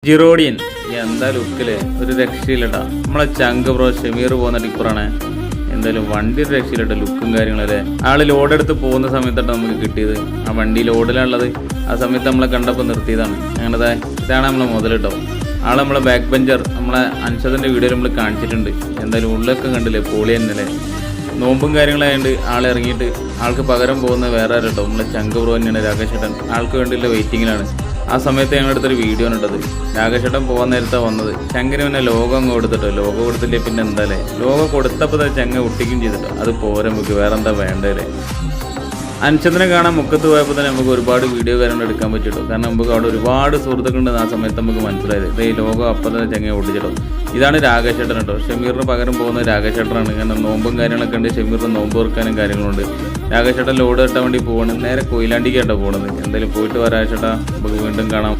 ജിറോഡിയൻ എന്താ ലുക്കില് ഒരു രക്ഷയില്ലട്ടാ. നമ്മളെ ചങ്ക് ബ്രോ ഷമീർ പോകുന്ന ടിപ്പറാണ്. എന്തായാലും വണ്ടി ഒരു രക്ഷയില്ലട്ട, ലുക്കും കാര്യങ്ങളല്ലേ. ആള് ലോഡെടുത്ത് പോകുന്ന സമയത്താണ് നമുക്ക് കിട്ടിയത്. ആ വണ്ടി ലോഡിലാണുള്ളത്. ആ സമയത്ത് നമ്മളെ കണ്ടപ്പോൾ നിർത്തിയതാണ്. അങ്ങനത്തെ ഇതാണ് നമ്മളെ മുതലിട്ടോ. ആളെ നമ്മളെ ബാക്ക് ബെഞ്ചർ നമ്മളെ അൻഷദിൻ്റെ വീഡിയോയിൽ നമ്മൾ കാണിച്ചിട്ടുണ്ട്. എന്തായാലും ഉള്ളൊക്കെ കണ്ടില്ലേ, പൊളി തന്നെയല്ലേ. നോമ്പും കാര്യങ്ങളായതുകൊണ്ട് ആളിറങ്ങിയിട്ട് ആൾക്ക് പകരം പോകുന്നത് വേറെ ആരും കേട്ടോ. നമ്മളെ ചങ്ക് ബ്രോ തന്നെയാണ്, രാകേഷ് ചേട്ടൻ. ആൾക്ക് വേണ്ടിയുള്ള വെയിറ്റിങ്ങിലാണ്. ആ സമയത്ത് ഞങ്ങളടുത്തൊരു വീഡിയോ ആണ് ഇട്ടത്. രാകേഷ് ചേട്ടൻ പോകാൻ നേരത്താണ് വന്നത്. ചങ്കിന് പിന്നെ ലോഗോ അങ്ങ് കൊടുത്തിട്ടോ. ലോഗോ കൊടുത്തില്ലേ പിന്നെ എന്തായാലേ, ലോഗോ കൊടുത്തപ്പോൾ ചങ്ങ ഒട്ടിക്കും ചെയ്തിട്ടോ. അത് പോരെ, നമുക്ക് വേറെ എന്താ വേണ്ടല്ലേ. അൻഷദിനെ കാണാൻ മുക്കത്ത് പോയപ്പോൾ തന്നെ നമുക്ക് ഒരുപാട് വീഡിയോ കാര്യങ്ങൾ എടുക്കാൻ പറ്റിട്ടോ. കാരണം നമുക്ക് അവിടെ ഒരുപാട് സുഹൃത്തുക്കളുണ്ട്. ആ സമയത്ത് നമുക്ക് മനസ്സിലായത് ഈ ലോഗോ അപ്പം തന്നെ ചങ്ങ ഒട്ടിച്ചിട്ടോ. ഇതാണ് രാകേഷ് ചേട്ടൻ കേട്ടോ. ഷമീറിന് പകരം പോകുന്നത് രാകേഷ് ചേട്ടനാണ്. കാരണം നോമ്പും കാര്യങ്ങളൊക്കെ ഉണ്ട്. ഷമീറിന് നോമ്പ് തുറക്കാനും കാര്യങ്ങളുണ്ട്. രാകേഷ് ചേട്ടൻ ലോഡ് കിട്ടാൻ വേണ്ടി പോവാണ്. നേരെ കൊയിലാണ്ടിക്കാട്ടോ പോകണത്. എന്തായാലും പോയിട്ട് വരാം ചേട്ടാ, നമുക്ക് വീണ്ടും കാണാം.